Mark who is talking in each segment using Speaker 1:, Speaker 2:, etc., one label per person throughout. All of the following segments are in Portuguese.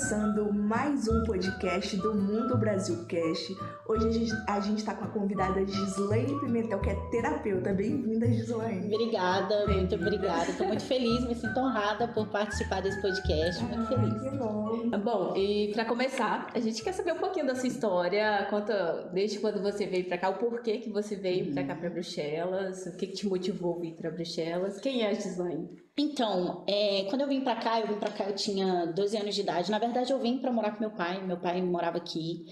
Speaker 1: começando mais um podcast do Mundo Brasil Cast. Hoje a gente está com a convidada Gislaine Pimentel, que é terapeuta. Bem-vinda, Gislaine.
Speaker 2: Obrigada, muito obrigada. Estou muito feliz, me sinto honrada por participar desse podcast. Muito feliz.
Speaker 1: Que bom.
Speaker 3: Bom, e para começar, a gente quer saber um pouquinho da sua história. Conta desde quando você veio para cá, o porquê que você veio para cá, para Bruxelas, o que te motivou a vir para Bruxelas. Quem é a Gislaine?
Speaker 2: Então, quando eu vim pra cá, eu tinha 12 anos de idade. Na verdade, eu vim pra morar com meu pai morava aqui.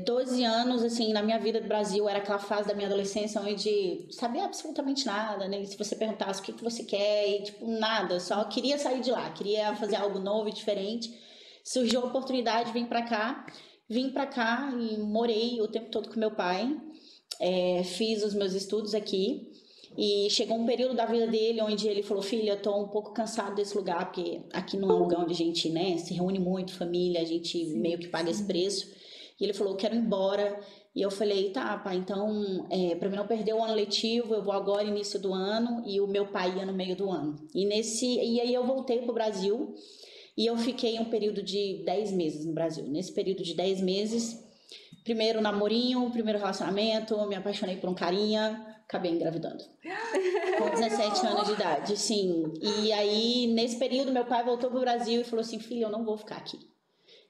Speaker 2: 12 anos, assim, na minha vida do Brasil, era aquela fase da minha adolescência onde sabia absolutamente nada, né? Se você perguntasse o que você quer, e, tipo, nada, só queria sair de lá, queria fazer algo novo e diferente. Surgiu a oportunidade de vir pra cá e morei o tempo todo com meu pai. Fiz os meus estudos aqui. E chegou um período da vida dele onde ele falou: filha, eu tô um pouco cansado desse lugar, porque aqui não é um lugar onde a gente, né, se reúne muito, família, a gente meio que paga esse preço. E ele falou: eu quero ir embora. E eu falei: tá, pai, então, pra mim não perder o ano letivo, eu vou agora início do ano, e o meu pai ia no meio do ano. E aí eu voltei pro Brasil, e eu fiquei um período de 10 meses no Brasil. Nesse período de 10 meses, primeiro namorinho, primeiro relacionamento, me apaixonei por um carinha, acabei engravidando. Com 17 anos de idade, sim. E aí, nesse período, meu pai voltou pro Brasil e falou assim: filha, eu não vou ficar aqui.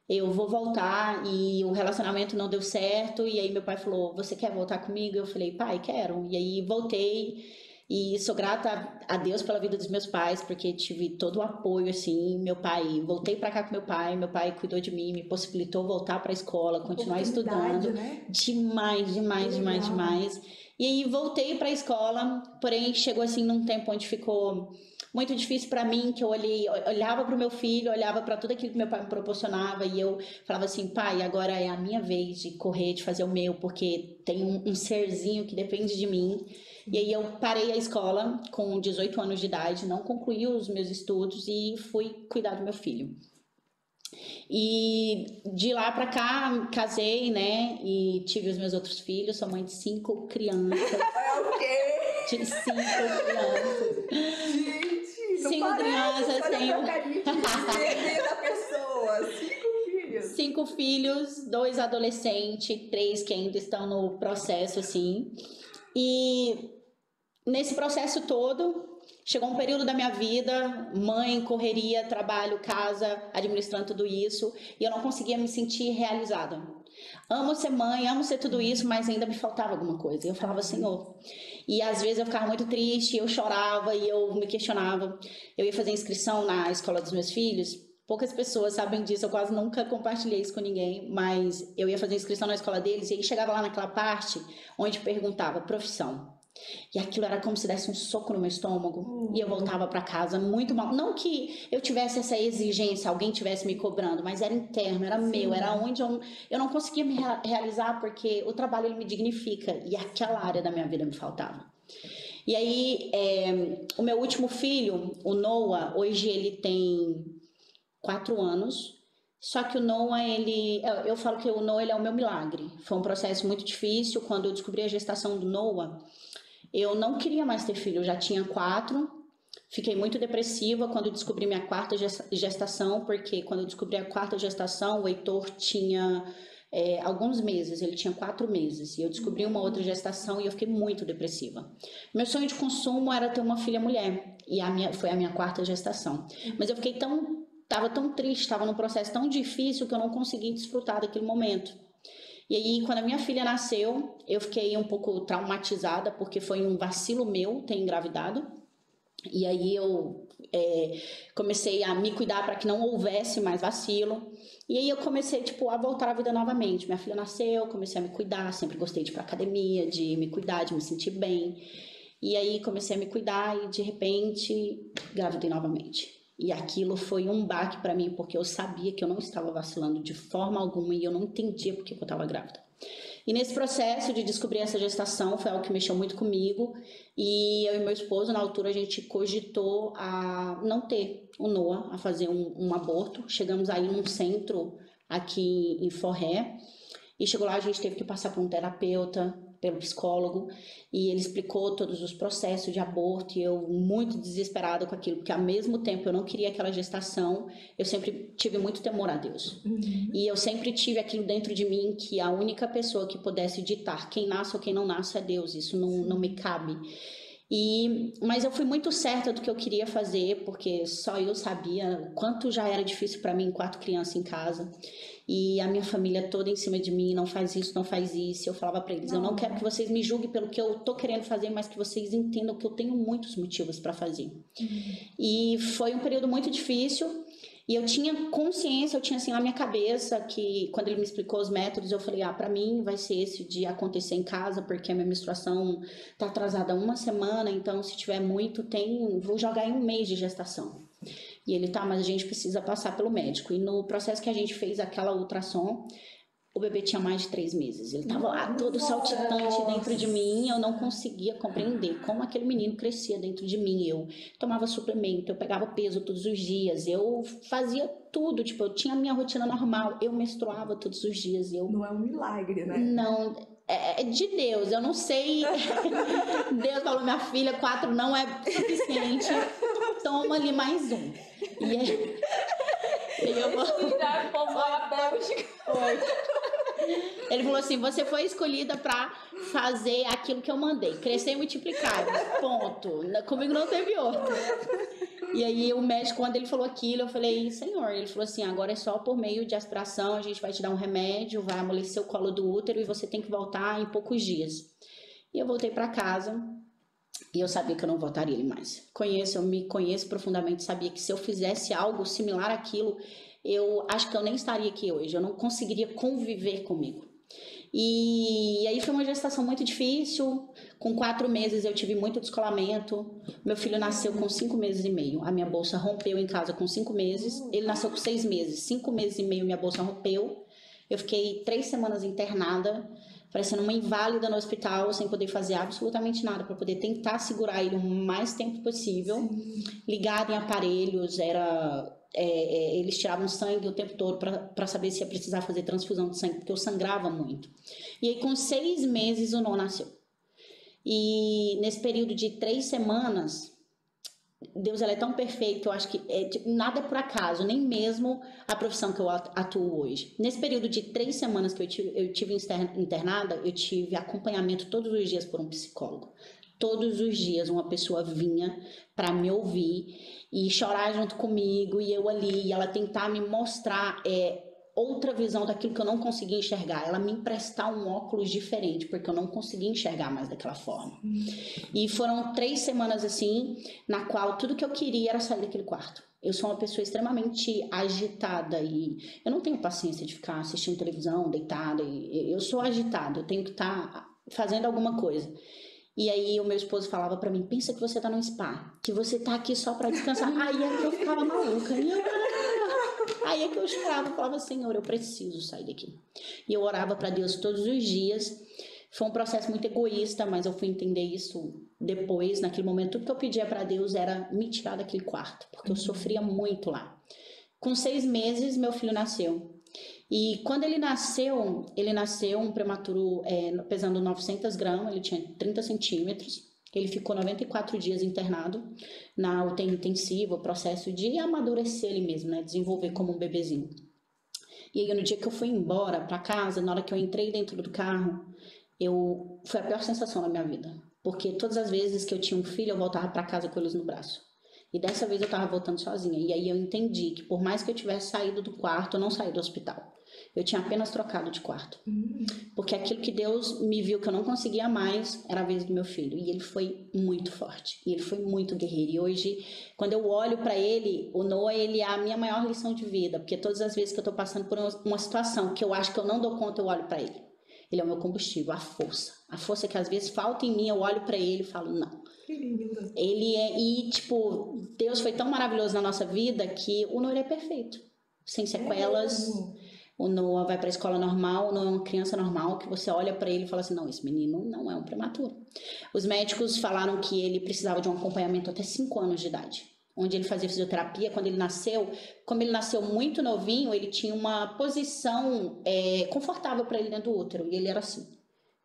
Speaker 2: Eu vou voltar. E o relacionamento não deu certo. E aí meu pai falou: você quer voltar comigo? Eu falei: pai, quero. E aí voltei. E sou grata a Deus pela vida dos meus pais, porque tive todo o apoio, assim. Voltei pra cá com meu pai cuidou de mim, me possibilitou voltar pra escola, continuar estudando.
Speaker 1: Né?
Speaker 2: Demais. E aí voltei pra escola, porém chegou assim num tempo onde ficou muito difícil pra mim, que eu olhava pro meu filho, olhava pra tudo aquilo que meu pai me proporcionava, e eu falava assim: pai, agora é a minha vez de correr, de fazer o meu, porque tem um serzinho que depende de mim. E aí eu parei a escola com 18 anos de idade, não concluí os meus estudos e fui cuidar do meu filho. E de lá pra cá, casei, né? E tive os meus outros filhos. Sou mãe de 5 crianças.
Speaker 1: É o quê?
Speaker 2: De 5 crianças.
Speaker 1: Gente, não
Speaker 2: 5 crianças, tenho...
Speaker 1: da pessoa. 5 filhos.
Speaker 2: 5 filhos, 2 adolescentes, 3 que ainda estão no processo, assim. E nesse processo todo... Chegou um período da minha vida, mãe, correria, trabalho, casa, administrando tudo isso, e eu não conseguia me sentir realizada. Amo ser mãe, amo ser tudo isso, mas ainda me faltava alguma coisa. E eu falava: Senhor. E às vezes eu ficava muito triste, eu chorava e eu me questionava. Eu ia fazer inscrição na escola dos meus filhos. Poucas pessoas sabem disso, eu quase nunca compartilhei isso com ninguém, mas eu ia fazer inscrição na escola deles e aí chegava lá naquela parte onde perguntava profissão. E aquilo era como se desse um soco no meu estômago. E eu voltava pra casa muito mal. Não que eu tivesse essa exigência, alguém tivesse me cobrando, mas era interno, era meu, era onde eu não conseguia me realizar, porque o trabalho ele me dignifica e aquela área da minha vida me faltava. E aí, o meu último filho, o Noah, hoje ele tem 4 anos. Só que o Noah, eu falo que o Noah ele é o meu milagre. Foi um processo muito difícil. Quando eu descobri a gestação do Noah, eu não queria mais ter filho, eu já tinha 4, fiquei muito depressiva quando descobri minha 4ª gestação, porque quando eu descobri a 4ª gestação, o Heitor tinha alguns meses, ele tinha 4 meses, e eu descobri uma outra gestação e eu fiquei muito depressiva. Meu sonho de consumo era ter uma filha mulher, e foi a minha 4ª gestação, mas eu fiquei tava tão triste, estava num processo tão difícil que eu não consegui desfrutar daquele momento. E aí, quando a minha filha nasceu, eu fiquei um pouco traumatizada, porque foi um vacilo meu ter engravidado. E aí eu comecei a me cuidar para que não houvesse mais vacilo. E aí eu comecei, a voltar à vida novamente. Minha filha nasceu, comecei a me cuidar, sempre gostei de ir pra academia, de me cuidar, de me sentir bem. E aí comecei a me cuidar e, de repente, engravidei novamente. E aquilo foi um baque para mim, porque eu sabia que eu não estava vacilando de forma alguma e eu não entendia porque eu estava grávida. E nesse processo de descobrir essa gestação foi algo que mexeu muito comigo, e eu e meu esposo, na altura, a gente cogitou a não ter o Noah, a fazer um aborto. Chegamos aí num centro aqui em Forré, e chegou lá, a gente teve que passar por um terapeuta, pelo psicólogo, e ele explicou todos os processos de aborto, e eu muito desesperada com aquilo, porque ao mesmo tempo eu não queria aquela gestação, eu sempre tive muito temor a Deus. E eu sempre tive aquilo dentro de mim, que a única pessoa que pudesse ditar quem nasce ou quem não nasce é Deus, isso não me cabe. Mas eu fui muito certa do que eu queria fazer, porque só eu sabia o quanto já era difícil para mim, 4 crianças em casa, e a minha família toda em cima de mim, não faz isso, não faz isso. Eu falava para eles, eu não quero que vocês me julguem pelo que eu tô querendo fazer, mas que vocês entendam que eu tenho muitos motivos para fazer. E foi um período muito difícil. E eu tinha consciência, eu tinha assim na minha cabeça que quando ele me explicou os métodos, eu falei, para mim vai ser esse de acontecer em casa, porque a minha menstruação tá atrasada 1 semana, então se tiver muito, vou jogar em 1 mês de gestação. E ele, mas a gente precisa passar pelo médico. E no processo que a gente fez aquela ultrassom, o bebê tinha mais de 3 meses. Ele estava lá todo saltitante dentro de mim. Eu não conseguia compreender como aquele menino crescia dentro de mim. Eu tomava suplemento, eu pegava peso todos os dias. Eu fazia tudo. Tipo, eu tinha a minha rotina normal. Eu menstruava todos os dias.
Speaker 1: Não é um milagre, né?
Speaker 2: Não, é de Deus. Eu não sei. Deus falou, minha filha, 4 não é suficiente. Toma ali mais um. E aí... Ele falou assim, você foi escolhida pra fazer aquilo que eu mandei, crescer e multiplicar, ponto. Comigo não teve outro. E aí o médico, quando ele falou aquilo, eu falei, Senhor, ele falou assim, agora é só por meio de aspiração, a gente vai te dar um remédio, vai amolecer o colo do útero e você tem que voltar em poucos dias. E eu voltei pra casa e eu sabia que eu não voltaria ele mais. Eu me conheço profundamente, sabia que se eu fizesse algo similar àquilo, eu acho que eu nem estaria aqui hoje, eu não conseguiria conviver comigo. E aí foi uma gestação muito difícil. Com 4 meses eu tive muito descolamento. Meu filho nasceu com 5 meses e meio. A minha bolsa rompeu em casa com 5 meses. Ele nasceu com 6 meses. 5 meses e meio minha bolsa rompeu. Eu fiquei 3 semanas internada, parecendo uma inválida no hospital, sem poder fazer absolutamente nada, para poder tentar segurar ele o mais tempo possível. Ligada em aparelhos, eles tiravam sangue o tempo todo para saber se ia precisar fazer transfusão de sangue, porque eu sangrava muito. E aí com 6 meses o Noah nasceu. E nesse período de 3 semanas, Deus é tão perfeito, eu acho que nada é por acaso, nem mesmo a profissão que eu atuo hoje. Nesse período de 3 semanas que eu tive internada, eu tive acompanhamento todos os dias por um psicólogo. Todos os dias uma pessoa vinha para me ouvir e chorar junto comigo, e eu ali, e ela tentar me mostrar outra visão daquilo que eu não conseguia enxergar, ela me emprestar um óculos diferente, porque eu não conseguia enxergar mais daquela forma. E foram 3 semanas assim, na qual tudo que eu queria era sair daquele quarto. Eu sou uma pessoa extremamente agitada e eu não tenho paciência de ficar assistindo televisão, deitada. Eu sou agitada, eu tenho que estar fazendo alguma coisa. E aí o meu esposo falava pra mim, pensa que você tá num spa, que você tá aqui só pra descansar. Aí é que eu ficava maluca. Aí é que eu chorava, falava, Senhor, eu preciso sair daqui. E eu orava pra Deus todos os dias. Foi um processo muito egoísta, mas eu fui entender isso depois. Naquele momento, tudo que eu pedia pra Deus era me tirar daquele quarto, porque eu sofria muito lá. Com 6 meses, meu filho nasceu. E quando ele nasceu um prematuro pesando 900 gramas, ele tinha 30 centímetros, ele ficou 94 dias internado na UTI intensiva, o processo de amadurecer ele mesmo, né, desenvolver como um bebezinho. E aí no dia que eu fui embora para casa, na hora que eu entrei dentro do carro, foi a pior sensação da minha vida, porque todas as vezes que eu tinha um filho, eu voltava para casa com eles no braço. E dessa vez eu tava voltando sozinha. E aí eu entendi que por mais que eu tivesse saído do quarto, eu não saí do hospital. Eu tinha apenas trocado de quarto. Porque aquilo que Deus me viu que eu não conseguia mais era a vez do meu filho. E ele foi muito forte. E ele foi muito guerreiro. E hoje, quando eu olho para ele, o Noah, ele é a minha maior lição de vida. Porque todas as vezes que eu tô passando por uma situação que eu acho que eu não dou conta, eu olho para ele. Ele é o meu combustível, a força. A força que às vezes falta em mim, eu olho para ele e falo, não.
Speaker 1: Que lindo.
Speaker 2: E tipo, Deus foi tão maravilhoso na nossa vida que o Noah é perfeito. Sem sequelas. O Noah vai para a escola normal, o Noah é uma criança normal, que você olha para ele e fala assim, não, esse menino não é um prematuro. Os médicos falaram que ele precisava de um acompanhamento até 5 anos de idade, onde ele fazia fisioterapia. Quando ele nasceu, como ele nasceu muito novinho, ele tinha uma posição confortável para ele dentro do útero, e ele era assim.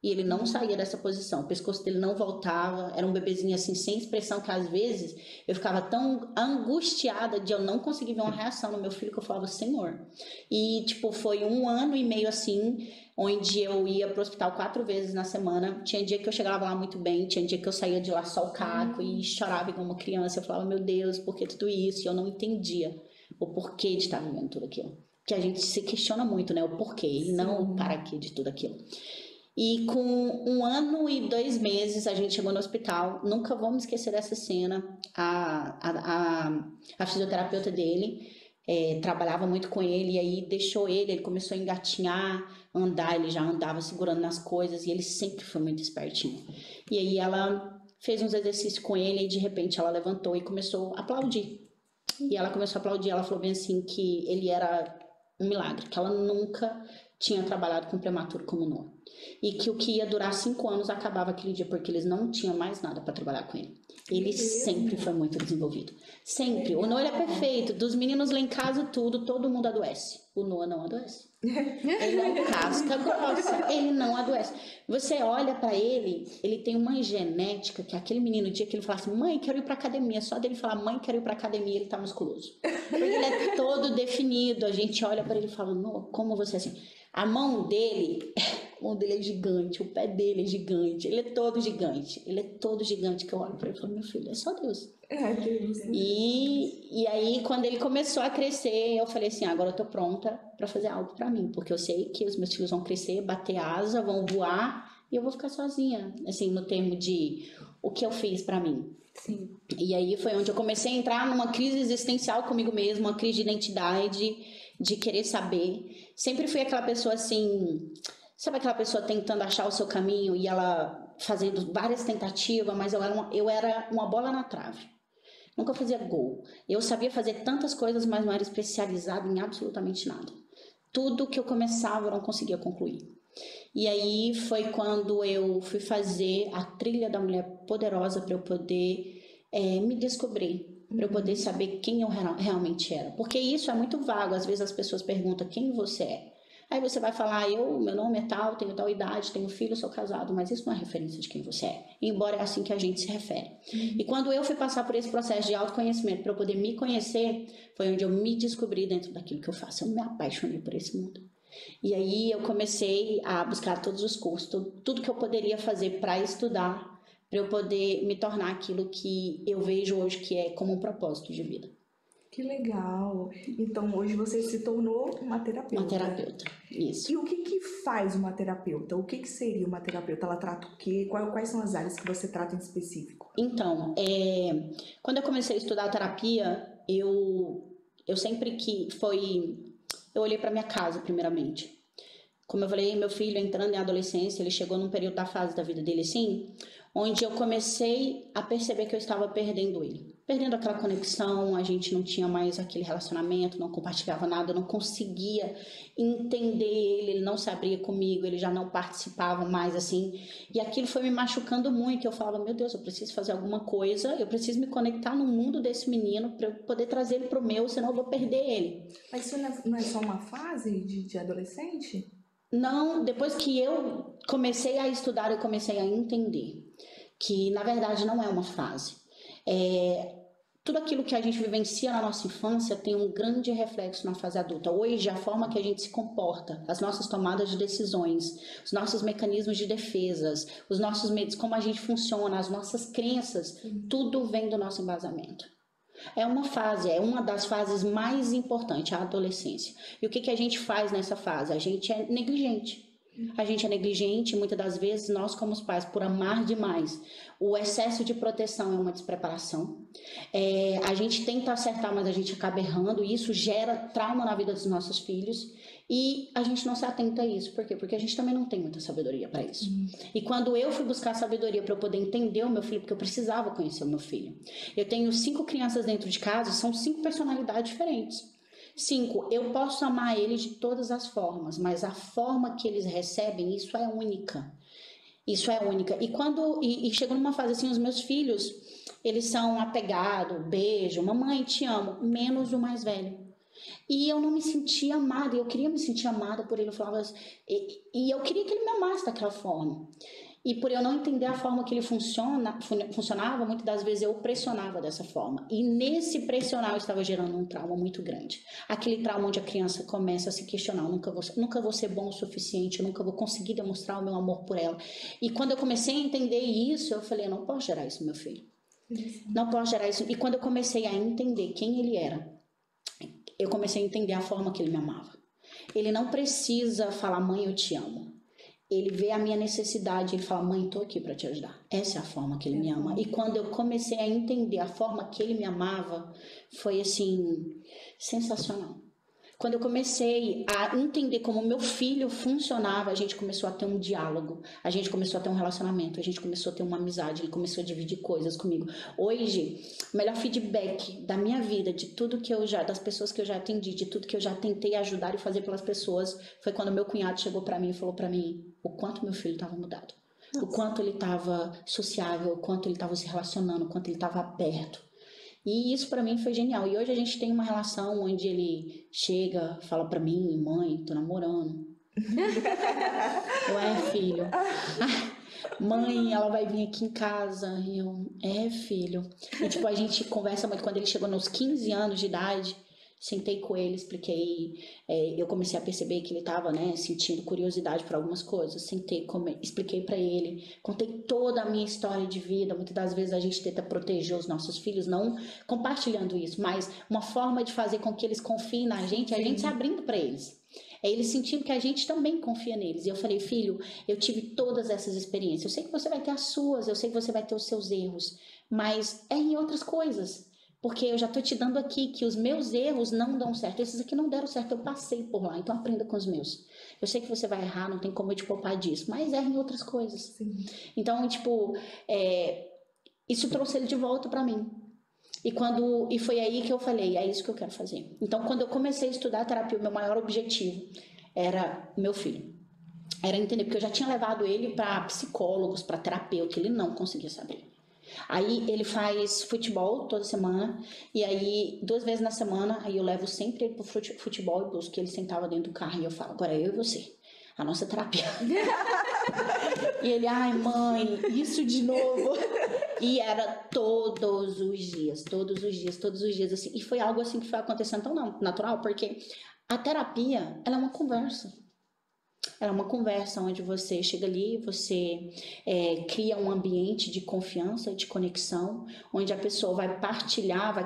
Speaker 2: E ele não saía dessa posição, o pescoço dele não voltava, era um bebezinho assim, sem expressão, que às vezes eu ficava tão angustiada de eu não conseguir ver uma reação no meu filho, que eu falava, Senhor. E, tipo, foi 1 ano e meio assim, onde eu ia pro hospital 4 vezes na semana. Tinha dia que eu chegava lá muito bem, tinha dia que eu saía de lá só o caco e chorava igual uma criança. Eu falava, meu Deus, por que tudo isso? E eu não entendia o porquê de estar vivendo tudo aquilo. Porque a gente se questiona muito, né, o porquê e não o para quê de tudo aquilo. E com 1 ano e 2 meses a gente chegou no hospital. Nunca vou me esquecer dessa cena. A fisioterapeuta dele trabalhava muito com ele, e aí deixou ele começou a engatinhar, andar, ele já andava segurando nas coisas, e ele sempre foi muito espertinho. E aí ela fez uns exercícios com ele, e de repente ela levantou e começou a aplaudir. E ela começou a aplaudir, ela falou bem assim que ele era um milagre, que ela nunca tinha trabalhado com prematuro como Noah. E que o que ia durar 5 anos acabava aquele dia, porque eles não tinham mais nada para trabalhar com ele. Ele sempre foi muito desenvolvido. Sempre. O Noah, ele é perfeito. Dos meninos lá em casa, todo mundo adoece. O Noah não adoece. Ele é um casca grossa. Ele não adoece. Você olha pra ele, ele tem uma genética que aquele menino, o dia que ele fala assim, mãe, quero ir pra academia, só dele falar, mãe, quero ir pra academia, ele tá musculoso. Porque ele é todo definido. A gente olha pra ele e fala, Noah, como você é assim? A mão dele é gigante, o pé dele é gigante, ele é todo gigante. Ele é todo gigante, que eu olho pra ele e falo, meu filho, é só Deus.
Speaker 1: Deus.
Speaker 2: E aí, quando ele começou a crescer, eu falei assim, agora eu tô pronta pra fazer algo pra mim, porque eu sei que os meus filhos vão crescer, bater asa, vão voar, e eu vou ficar sozinha, assim, no termo de o que eu fiz pra mim.
Speaker 3: Sim.
Speaker 2: E aí foi onde eu comecei a entrar numa crise existencial comigo mesma, uma crise de identidade, de querer saber. Sempre fui aquela pessoa assim, sabe aquela pessoa tentando achar o seu caminho e ela fazendo várias tentativas, mas eu era uma bola na trave. Nunca fazia gol. Eu sabia fazer tantas coisas, mas não era especializada em absolutamente nada. Tudo que eu começava eu não conseguia concluir. E aí foi quando eu fui fazer a trilha da mulher poderosa para eu poder me descobrir, para eu poder saber quem eu realmente era. Porque isso é muito vago. Às vezes as pessoas perguntam quem você é. Aí você vai falar, meu nome é tal, tenho tal idade, tenho filho, sou casado, mas isso não é referência de quem você é, embora é assim que a gente se refere. E quando eu fui passar por esse processo de autoconhecimento para eu poder me conhecer, foi onde eu me descobri dentro daquilo que eu faço. Eu me apaixonei por esse mundo. E aí eu comecei a buscar todos os cursos, tudo que eu poderia fazer para estudar, para eu poder me tornar aquilo que eu vejo hoje que é como um propósito de vida.
Speaker 1: Que legal! Então hoje você se tornou uma terapeuta.
Speaker 2: Uma terapeuta, isso.
Speaker 1: E o que faz uma terapeuta? O que seria uma terapeuta? Ela trata o quê? Quais são as áreas que você trata em específico?
Speaker 2: Então, quando eu comecei a estudar terapia, eu sempre eu olhei para minha casa primeiramente. Como eu falei, meu filho entrando em adolescência, ele chegou num período da fase da vida dele assim, onde eu comecei a perceber que eu estava perdendo ele. Perdendo aquela conexão, a gente não tinha mais aquele relacionamento, não compartilhava nada, eu não conseguia entender ele não se abria comigo, ele já não participava mais assim. E aquilo foi me machucando muito. Eu falava, meu Deus, eu preciso fazer alguma coisa, eu preciso me conectar no mundo desse menino para eu poder trazer ele pro meu, senão eu vou perder ele.
Speaker 1: Mas isso não é só uma fase de adolescente?
Speaker 2: Não, depois que eu comecei a estudar, eu comecei a entender que, na verdade, não é uma fase. Tudo aquilo que a gente vivencia na nossa infância tem um grande reflexo na fase adulta. Hoje, a forma que a gente se comporta, as nossas tomadas de decisões, os nossos mecanismos de defesas, os nossos medos, como a gente funciona, as nossas crenças, tudo vem do nosso embasamento. É uma fase, é uma das fases mais importantes, a adolescência. E o que a gente faz nessa fase? A gente é negligente. A gente é negligente, muitas das vezes nós como os pais, por amar demais, o excesso de proteção é uma despreparação. A gente tenta acertar, mas a gente acaba errando, e isso gera trauma na vida dos nossos filhos. E a gente não se atenta a isso. Por quê? Porque a gente também não tem muita sabedoria para isso. E quando eu fui buscar sabedoria para eu poder entender o meu filho, porque eu precisava conhecer o meu filho. Eu tenho 5 crianças dentro de casa, são 5 personalidades diferentes. 5, eu posso amar eles de todas as formas, mas a forma que eles recebem, isso é única. Isso é única. E chegou numa fase assim, os meus filhos, eles são apegados, beijo, mamãe, te amo, menos o mais velho. E eu não me sentia amada, eu queria me sentir amada por ele. Eu falava, e eu queria que ele me amasse daquela forma. E por eu não entender a forma que ele funcionava, muitas das vezes eu pressionava dessa forma. E nesse pressionar eu estava gerando um trauma muito grande. Aquele trauma onde a criança começa a se questionar, nunca vou ser bom o suficiente, eu nunca vou conseguir demonstrar o meu amor por ela. E quando eu comecei a entender isso, eu falei, eu não posso gerar isso no meu filho. Não posso gerar isso. E quando eu comecei a entender quem ele era, eu comecei a entender a forma que ele me amava. Ele não precisa falar, mãe, eu te amo. Ele vê a minha necessidade, ele fala, mãe, tô aqui para te ajudar. Essa é a forma que ele me ama. E quando eu comecei a entender a forma que ele me amava, foi assim, sensacional. Quando eu comecei a entender como o meu filho funcionava, a gente começou a ter um diálogo, a gente começou a ter um relacionamento, a gente começou a ter uma amizade, ele começou a dividir coisas comigo. Hoje, o melhor feedback da minha vida, de tudo que das pessoas que eu já atendi, de tudo que eu já tentei ajudar e fazer pelas pessoas, foi quando meu cunhado chegou para mim e falou para mim o quanto meu filho estava mudado. Nossa. O quanto ele estava sociável, o quanto ele estava se relacionando, o quanto ele estava aberto. E isso pra mim foi genial. E hoje a gente tem uma relação onde ele chega, fala pra mim, mãe, tô namorando. Filho. Mãe, ela vai vir aqui em casa. E eu, filho. E tipo, a gente conversa muito. Quando ele chegou nos 15 anos de idade, sentei com ele, expliquei, eu comecei a perceber que ele estava, né, sentindo curiosidade por algumas coisas, expliquei para ele, contei toda a minha história de vida. Muitas das vezes a gente tenta proteger os nossos filhos, não compartilhando isso, mas uma forma de fazer com que eles confiem na gente, é a gente se abrindo para eles. É eles sentindo que a gente também confia neles. E eu falei, filho, eu tive todas essas experiências, eu sei que você vai ter as suas, eu sei que você vai ter os seus erros, mas em outras coisas. Porque eu já estou te dando aqui que os meus erros não dão certo. Esses aqui não deram certo, eu passei por lá. Então aprenda com os meus. Eu sei que você vai errar, não tem como eu te poupar disso. Mas erra em outras coisas. Sim. Então, tipo, isso trouxe ele de volta para mim. E foi aí que eu falei, é isso que eu quero fazer. Então, quando eu comecei a estudar terapia, o meu maior objetivo era meu filho. Era entender, porque eu já tinha levado ele para psicólogos, para terapeuta, ele não conseguia se abrir. Aí ele faz futebol toda semana, e aí 2 vezes na semana, aí eu levo sempre ele pro futebol e busco, que ele sentava dentro do carro e eu falo, agora eu e você, a nossa terapia. E ele, ai mãe, isso de novo. E era todos os dias, assim. E foi algo assim que foi acontecendo tão natural, porque a terapia, ela é uma conversa. Era uma conversa onde você chega ali, você cria um ambiente de confiança, de conexão, onde a pessoa vai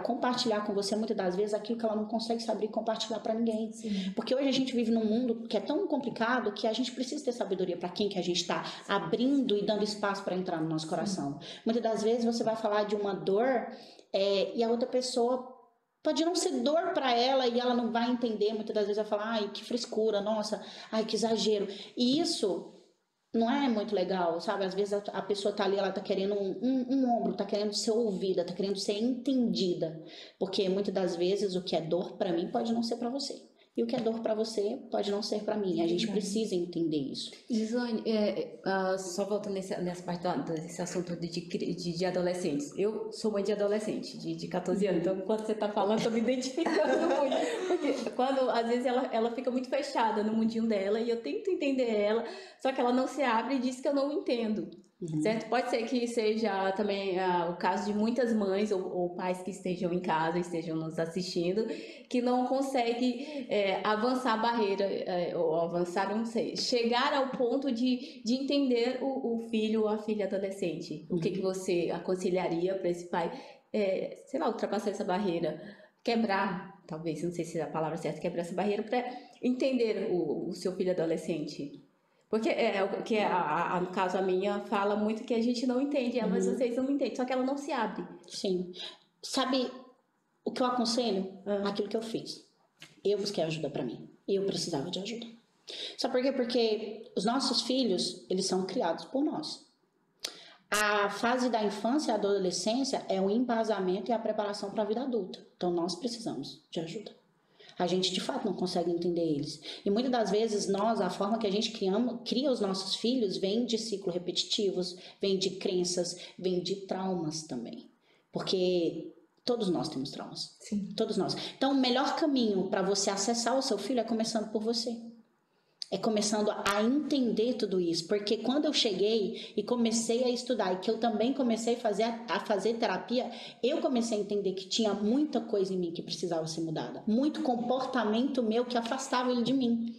Speaker 2: compartilhar com você muitas das vezes aquilo que ela não consegue se abrir e compartilhar para ninguém. Sim. Porque hoje a gente vive num mundo que é tão complicado que a gente precisa ter sabedoria para quem que a gente está abrindo e dando espaço para entrar no nosso coração. Sim. Muitas das vezes você vai falar de uma dor e a outra pessoa pode não ser dor para ela e ela não vai entender, muitas das vezes vai falar, ai, que frescura, nossa, ai, que exagero. E isso não é muito legal, sabe? Às vezes a pessoa tá ali, ela tá querendo um ombro, tá querendo ser ouvida, tá querendo ser entendida. Porque muitas das vezes o que é dor para mim pode não ser para você. E o que é dor para você pode não ser para mim. A gente precisa entender isso.
Speaker 3: Gislaine, só voltando nessa parte desse assunto de adolescentes. Eu sou mãe de adolescente, de 14 anos. Então, quando você está falando, eu tô me identificando muito. Porque quando, às vezes, ela fica muito fechada no mundinho dela e eu tento entender ela, só que ela não se abre e diz que eu não entendo. Certo? Pode ser que seja também o caso de muitas mães ou pais que estejam em casa, estejam nos assistindo, que não conseguem avançar a barreira, ou avançar, não sei, chegar ao ponto de entender o filho ou a filha adolescente. O que você aconselharia para esse pai, sei lá, ultrapassar essa barreira, quebrar, talvez, não sei se é a palavra certa, quebrar essa barreira para entender o seu filho adolescente? Porque no caso a minha fala muito que a gente não entende ela, mas vocês não me entendem, só que ela não se abre.
Speaker 2: Sim. Sabe o que eu aconselho? Aquilo que eu fiz. Eu busquei ajuda pra mim. Eu precisava de ajuda. Sabe por quê? Porque os nossos filhos, eles são criados por nós. A fase da infância e da adolescência é o embasamento e a preparação para a vida adulta. Então nós precisamos de ajuda. A gente, de fato, não consegue entender eles. E muitas das vezes, a forma que a gente cria os nossos filhos vem de ciclos repetitivos, vem de crenças, vem de traumas também. Porque Todos nós temos traumas.
Speaker 1: Sim.
Speaker 2: Todos nós. Então, o melhor caminho para você acessar o seu filho é começando por você. É começando a entender tudo isso. Porque quando eu cheguei e comecei a estudar, e que eu também comecei a fazer terapia, eu comecei a entender que tinha muita coisa em mim que precisava ser mudada. Muito comportamento meu que afastava ele de mim.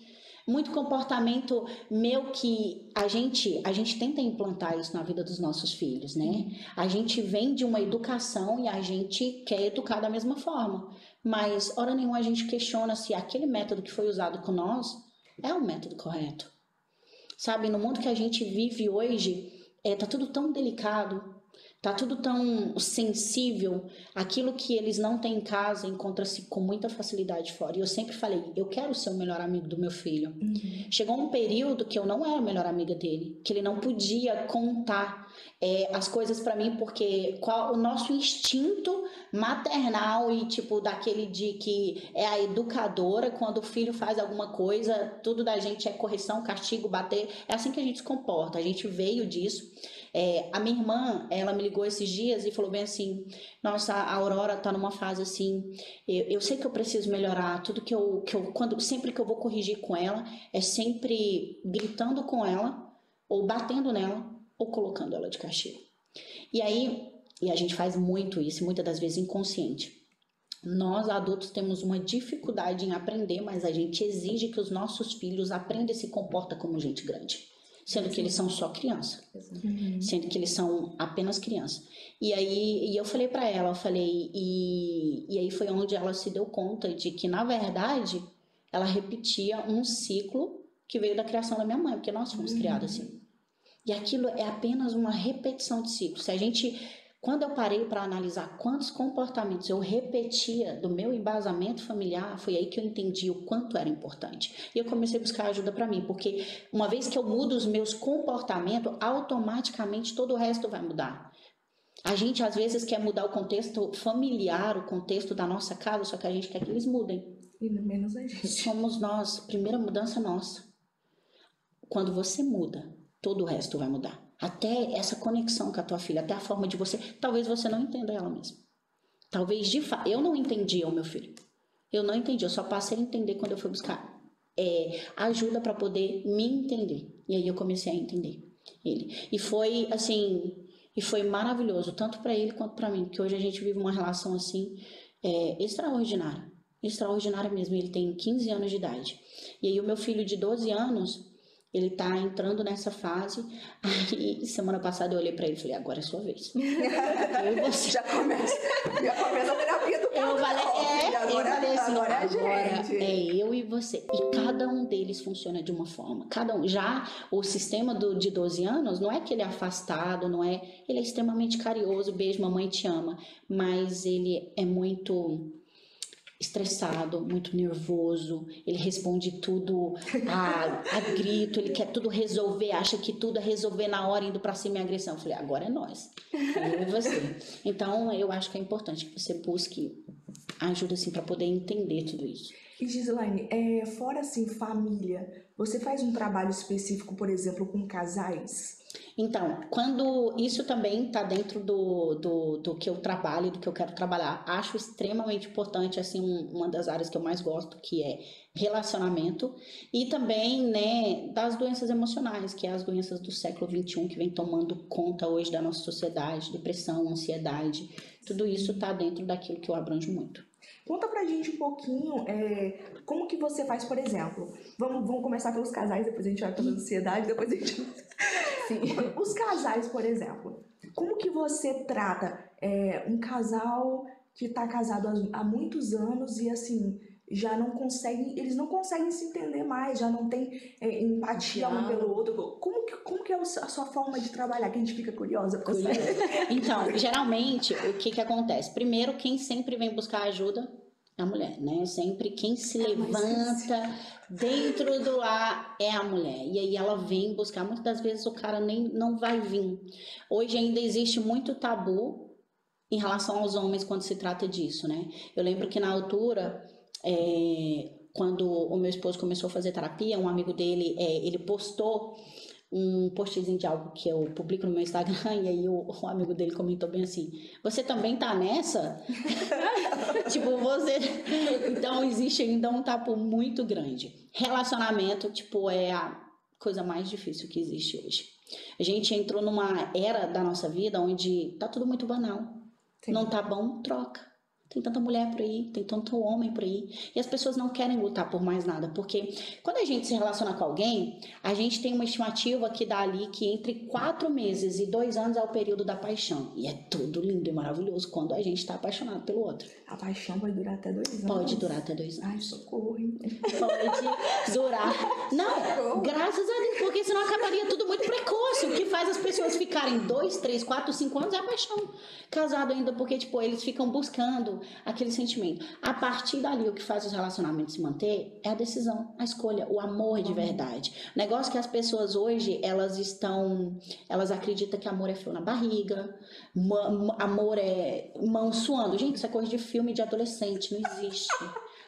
Speaker 2: Muito comportamento meu que a gente tenta implantar isso na vida dos nossos filhos, né? A gente vem de uma educação e a gente quer educar da mesma forma. Mas, hora nenhuma, a gente questiona se aquele método que foi usado com nós é o método correto. Sabe, no mundo que a gente vive hoje, tá tudo tão delicado, tá tudo tão sensível. Aquilo que eles não têm em casa encontra-se com muita facilidade fora. E eu sempre falei, eu quero ser o melhor amigo do meu filho. Chegou um período que eu não era a melhor amiga dele, que ele não podia contar as coisas pra mim, porque o nosso instinto maternal e tipo daquele de que é a educadora, quando o filho faz alguma coisa, tudo da gente é correção, castigo, bater, é assim que a gente se comporta, a gente veio disso. A minha irmã, ela me ligou esses dias e falou bem assim, nossa, a Aurora tá numa fase assim, eu sei que eu preciso melhorar, tudo sempre que eu vou corrigir com ela, é sempre gritando com ela, ou batendo nela, ou colocando ela de castigo. E a gente faz muito isso, muitas das vezes inconsciente. Nós, adultos, temos uma dificuldade em aprender, mas a gente exige que os nossos filhos aprendam e se comportem como gente grande. Sendo que eles são só criança. Sendo que eles são apenas criança. E aí eu falei pra ela, e aí foi onde ela se deu conta de que, na verdade, ela repetia um ciclo que veio da criação da minha mãe, porque nós fomos criados assim. E aquilo é apenas uma repetição de ciclo. Quando eu parei para analisar quantos comportamentos eu repetia do meu embasamento familiar, foi aí que eu entendi o quanto era importante. E eu comecei a buscar ajuda para mim, porque uma vez que eu mudo os meus comportamentos, automaticamente todo o resto vai mudar. A gente às vezes quer mudar o contexto familiar, o contexto da nossa casa, só que a gente quer que eles mudem.
Speaker 1: E menos a gente.
Speaker 2: Somos nós, primeira mudança nossa. Quando você muda, todo o resto vai mudar. Até essa conexão com a tua filha, até a forma de você... Talvez você não entenda ela mesmo. Talvez, de fato... Eu não entendia o meu filho. Eu não entendi. Eu só passei a entender quando eu fui buscar ajuda para poder me entender. E aí eu comecei a entender ele. E foi, assim... E foi maravilhoso, tanto para ele quanto para mim. Porque hoje a gente vive uma relação, assim, extraordinária. Extraordinária mesmo. Ele tem 15 anos de idade. E aí o meu filho de 12 anos... Ele tá entrando nessa fase. Aí, semana passada eu olhei pra ele e falei, agora é sua vez. Eu e você.
Speaker 1: Já começa a terapia do
Speaker 2: Eu falei,
Speaker 1: agora é a gente.
Speaker 2: É eu e você. E cada um deles funciona de uma forma. Cada um. Já o sistema de 12 anos, não é que ele é afastado, não é... Ele é extremamente carinhoso, beijo, mamãe te ama. Mas ele é muito... estressado, muito nervoso, ele responde tudo a grito, ele quer tudo resolver, acha que tudo é resolver na hora, indo pra cima em agressão. Eu falei, agora é nós, eu e você. Então, eu acho que é importante que você busque ajuda, assim, pra poder entender tudo isso.
Speaker 1: E Gislaine, fora, assim, família, você faz um trabalho específico, por exemplo, com casais?
Speaker 2: Então, quando isso também está dentro do que eu trabalho, do que eu quero trabalhar, acho extremamente importante, assim, uma das áreas que eu mais gosto, que é relacionamento, e também, né, das doenças emocionais, que é as doenças do século XXI, que vem tomando conta hoje da nossa sociedade, depressão, ansiedade, tudo isso está dentro daquilo que eu abranjo muito.
Speaker 1: Conta pra gente um pouquinho como que você faz, por exemplo, vamos começar pelos casais, depois a gente vai pela ansiedade, depois a gente... Sim. Os casais, por exemplo, como que você trata um casal que tá casado há muitos anos e assim, eles não conseguem se entender mais, já não tem empatia um pelo outro. Como que é a sua forma de trabalhar? Que a gente fica curiosa pra saber.
Speaker 2: Então, geralmente, o que acontece? Primeiro, quem sempre vem buscar ajuda é a mulher, né? Sempre quem se levanta dentro do lar é a mulher. E aí ela vem buscar. Muitas das vezes o cara nem não vai vir. Hoje ainda existe muito tabu em relação aos homens quando se trata disso, né? Eu lembro que na altura... quando o meu esposo começou a fazer terapia, um amigo dele, ele postou um postzinho de algo que eu publico no meu Instagram, e aí o amigo dele comentou bem assim, você também tá nessa? Tipo, você... Então, existe ainda um tabu muito grande. Relacionamento, tipo, é a coisa mais difícil que existe hoje. A gente entrou numa era da nossa vida onde tá tudo muito banal. Sim. Não tá bom, troca. Tem tanta mulher por aí, tem tanto homem por aí. E as pessoas não querem lutar por mais nada. Porque quando a gente se relaciona com alguém, a gente tem uma estimativa que dá ali que entre 4 meses e 2 anos é o período da paixão. E é tudo lindo e maravilhoso quando a gente está apaixonado pelo outro.
Speaker 1: A paixão vai durar até 2 anos?
Speaker 2: Pode durar até 2 anos.
Speaker 1: Ai, socorro, hein?
Speaker 2: Pode durar. Não, socorro. Graças a Deus, porque senão acabaria tudo muito precoce. O que faz as pessoas ficarem 2, 3, 4, 5 anos é a paixão. Casado ainda, porque, tipo, eles ficam buscando aquele sentimento. A partir dali, o que faz os relacionamentos se manter é a decisão, a escolha, o amor de verdade. O negócio que as pessoas hoje, elas acreditam que amor é flor na barriga, amor é mão suando. Gente, isso é coisa de filme de adolescente, não existe.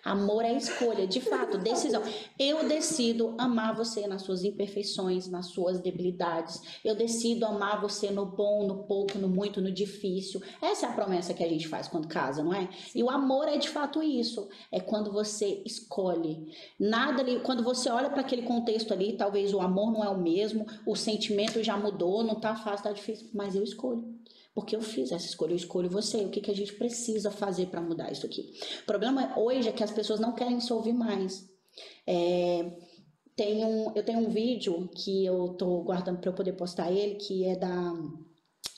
Speaker 2: Amor é escolha, de fato, decisão. Eu decido amar você nas suas imperfeições, nas suas debilidades. Eu decido amar você no bom, no pouco, no muito, no difícil. Essa é a promessa que a gente faz quando casa, não é? E o amor é de fato isso. É quando você escolhe. Nada ali, quando você olha para aquele contexto ali, talvez o amor não é o mesmo, o sentimento já mudou, não tá fácil, tá difícil, mas eu escolho. Porque eu fiz essa escolha, eu escolho você. O que a gente precisa fazer para mudar isso aqui? O problema hoje é que as pessoas não querem se ouvir mais. Eu tenho um vídeo que eu tô guardando para eu poder postar ele, que é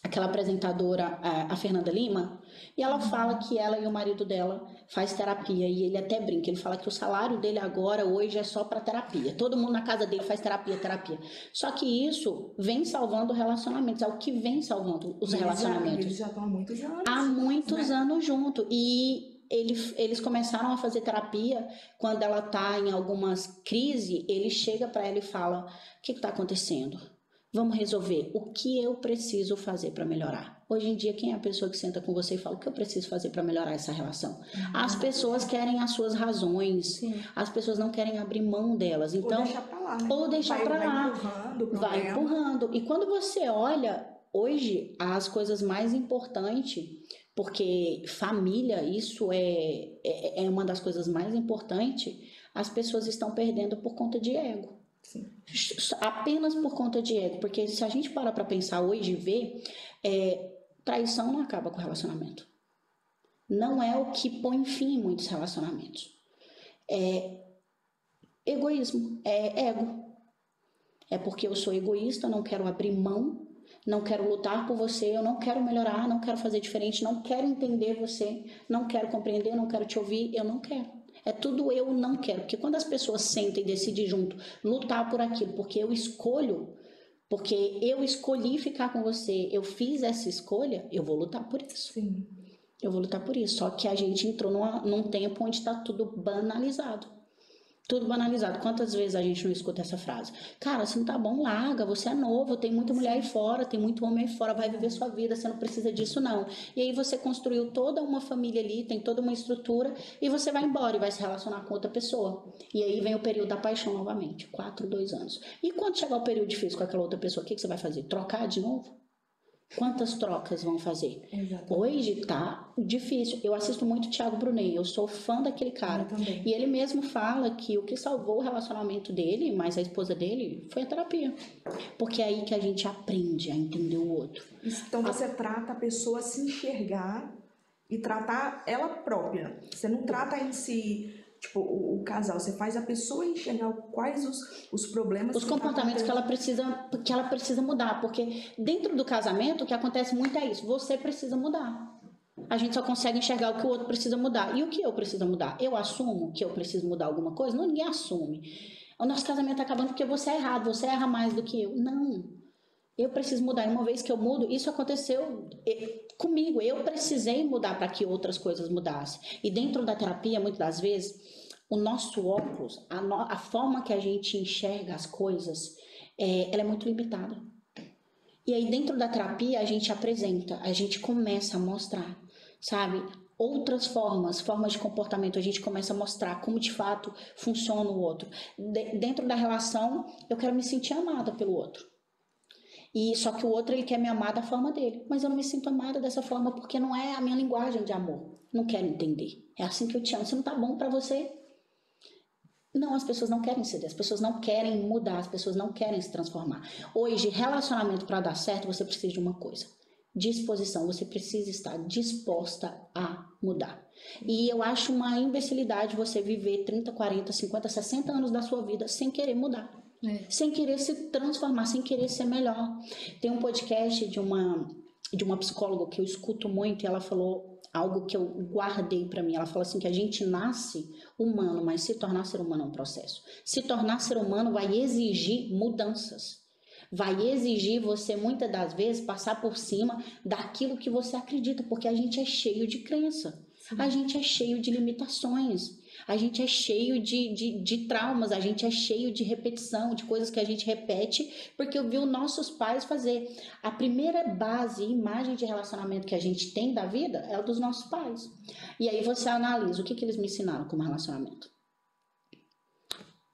Speaker 2: aquela apresentadora, a Fernanda Lima, e ela fala que ela e o marido dela faz terapia, e ele até brinca, ele fala que o salário dele agora, hoje, é só para terapia. Todo mundo na casa dele faz terapia. Só que isso vem salvando relacionamentos, é o que vem salvando os relacionamentos.
Speaker 1: Eles já estão há muitos anos.
Speaker 2: Há muitos anos junto, e eles começaram a fazer terapia quando ela tá em algumas crises, ele chega para ela e fala, o que está acontecendo? Vamos resolver o que eu preciso fazer para melhorar. Hoje em dia, quem é a pessoa que senta com você e fala o que eu preciso fazer para melhorar essa relação? As pessoas querem as suas razões. Sim. As pessoas não querem abrir mão delas. Então,
Speaker 1: ou deixar para lá, né?
Speaker 2: Ou deixar para lá. Vai empurrando. E quando você olha, hoje, as coisas mais importantes, porque família, isso é uma das coisas mais importantes, as pessoas estão perdendo por conta de ego. Sim. Apenas por conta de ego, porque se a gente parar para pensar hoje e ver, traição não acaba com o relacionamento, não é o que põe fim em muitos relacionamentos, é egoísmo, é ego, é porque eu sou egoísta, não quero abrir mão, não quero lutar por você, eu não quero melhorar, não quero fazer diferente, não quero entender você, não quero compreender, não quero te ouvir, eu não quero. É tudo eu não quero, porque quando as pessoas sentem e decidem junto lutar por aquilo, porque eu escolhi ficar com você, eu fiz essa escolha, eu vou lutar por isso.
Speaker 1: Sim.
Speaker 2: Eu vou lutar por isso, só que a gente entrou num tempo onde está tudo banalizado. Tudo banalizado. Quantas vezes a gente não escuta essa frase? Cara, se não tá bom, larga, você é novo, tem muita mulher aí fora, tem muito homem aí fora, vai viver sua vida, você não precisa disso não. E aí você construiu toda uma família ali, tem toda uma estrutura, e você vai embora e vai se relacionar com outra pessoa. E aí vem o período da paixão novamente, 4, 2 anos. E quando chegar o período difícil com aquela outra pessoa, o que você vai fazer? Trocar de novo? Quantas trocas vão fazer? Exatamente. Hoje tá difícil. Eu assisto muito o Thiago Brunet, eu sou fã daquele cara. E ele mesmo fala que o que salvou o relacionamento dele, mais a esposa dele, foi a terapia. Porque é aí que a gente aprende a entender o outro.
Speaker 1: Então você trata a pessoa a se enxergar e tratar ela própria. Você não trata em si... Tipo, o casal, você faz a pessoa enxergar quais os problemas...
Speaker 2: Os comportamentos que ela precisa mudar. Porque dentro do casamento, o que acontece muito é isso. Você precisa mudar. A gente só consegue enxergar o que o outro precisa mudar. E o que eu preciso mudar? Eu assumo que eu preciso mudar alguma coisa? Não, ninguém assume. O nosso casamento está acabando porque você é errado, você erra mais do que eu. Não. Eu preciso mudar. E uma vez que eu mudo, isso aconteceu comigo. Eu precisei mudar para que outras coisas mudassem. E dentro da terapia, muitas das vezes, o nosso óculos, a forma que a gente enxerga as coisas, ela é muito limitada. E aí dentro da terapia a gente apresenta, a gente começa a mostrar, sabe? Outras formas de comportamento, a gente começa a mostrar como de fato funciona o outro. Dentro da relação, eu quero me sentir amada pelo outro. E só que o outro, ele quer me amar da forma dele. Mas eu não me sinto amada dessa forma porque não é a minha linguagem de amor. Não quero entender. É assim que eu te amo. Se não tá bom pra você... Não, as pessoas não querem ceder. As pessoas não querem mudar. As pessoas não querem se transformar. Hoje, relacionamento para dar certo, você precisa de uma coisa. Disposição. Você precisa estar disposta a mudar. E eu acho uma imbecilidade você viver 30, 40, 50, 60 anos da sua vida sem querer mudar. Sem querer se transformar, sem querer ser melhor. Tem um podcast de uma psicóloga que eu escuto muito e ela falou algo que eu guardei pra mim. Ela falou assim que a gente nasce humano, mas se tornar ser humano é um processo. Se tornar ser humano vai exigir mudanças. Vai exigir você, muitas das vezes, passar por cima daquilo que você acredita, porque a gente é cheio de crença. A gente é cheio de limitações. A gente é cheio de traumas, a gente é cheio de repetição, de coisas que a gente repete, porque eu vi os nossos pais fazer. A primeira base e imagem de relacionamento que a gente tem da vida é o dos nossos pais. E aí você analisa o que eles me ensinaram como relacionamento.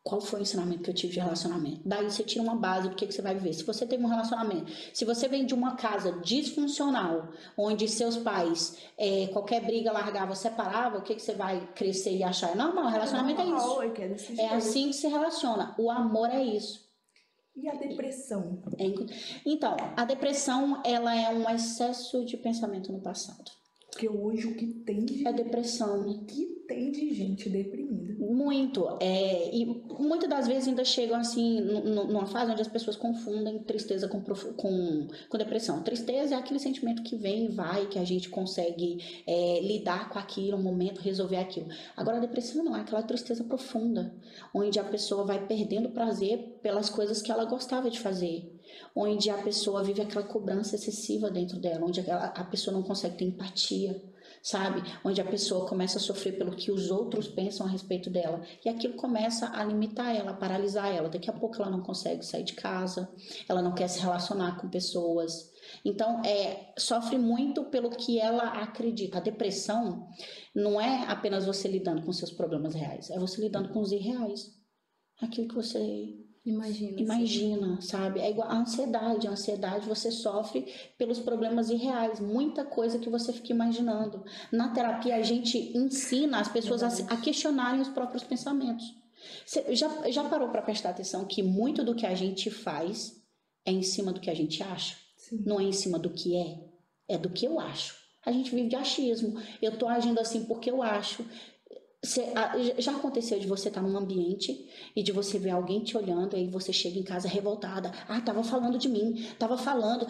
Speaker 2: Qual foi o ensinamento que eu tive de relacionamento? Daí você tira uma base do que você vai viver. Se você teve um relacionamento, se você vem de uma casa disfuncional, onde seus pais, qualquer briga largava, separava, o que você vai crescer e achar? É normal, relacionamento é isso. É assim que se relaciona. O amor é isso.
Speaker 1: E a depressão?
Speaker 2: Então, a depressão, ela é um excesso de pensamento no passado.
Speaker 1: Porque hoje o que tem de...
Speaker 2: É depressão.
Speaker 1: O que tem de gente deprimida?
Speaker 2: Muito. E muitas das vezes ainda chegam assim, numa fase onde as pessoas confundem tristeza com depressão. Tristeza é aquele sentimento que vem e vai, que a gente consegue lidar com aquilo, um momento, resolver aquilo. Agora a depressão não, é aquela tristeza profunda, onde a pessoa vai perdendo prazer pelas coisas que ela gostava de fazer. Onde a pessoa vive aquela cobrança excessiva dentro dela, onde a pessoa não consegue ter empatia, sabe? Onde a pessoa começa a sofrer pelo que os outros pensam a respeito dela. E aquilo começa a limitar ela, a paralisar ela. Daqui a pouco ela não consegue sair de casa, ela não quer se relacionar com pessoas. Então, sofre muito pelo que ela acredita. A depressão não é apenas você lidando com seus problemas reais, é você lidando com os irreais. Aquilo que você... Imagina, sabe? É igual a ansiedade. A ansiedade você sofre pelos problemas irreais. Muita coisa que você fica imaginando. Na terapia, a gente ensina as pessoas a questionarem os próprios pensamentos. Você já parou para prestar atenção que muito do que a gente faz é em cima do que a gente acha?
Speaker 1: Sim.
Speaker 2: Não é em cima do que é do que eu acho. A gente vive de achismo. Eu tô agindo assim porque eu acho. Já aconteceu de você estar num ambiente e de você ver alguém te olhando e aí você chega em casa revoltada, tava falando de mim, tava falando,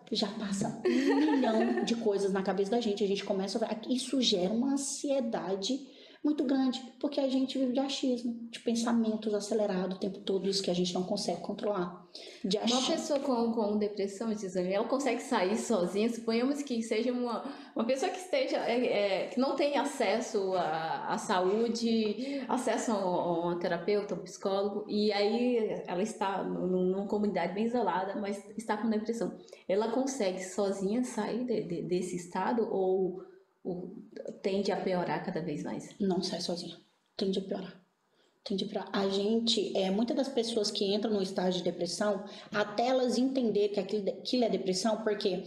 Speaker 2: já passa 1 milhão de coisas na cabeça da gente, a gente começa a ver, isso gera uma ansiedade muito grande, porque a gente vive de achismo, de pensamentos acelerados o tempo todo, isso que a gente não consegue controlar.
Speaker 3: Uma pessoa com depressão, Gisele, ela consegue sair sozinha, suponhamos que seja uma pessoa que esteja, que não tem acesso à saúde, acesso a um terapeuta, um psicólogo, e aí ela está numa comunidade bem isolada, mas está com depressão. Ela consegue sozinha sair desse estado ou tende a piorar cada vez mais?
Speaker 2: Não sai sozinha, tende a piorar. A gente, muitas das pessoas que entram no estágio de depressão, até elas entenderem que aquilo é depressão, porque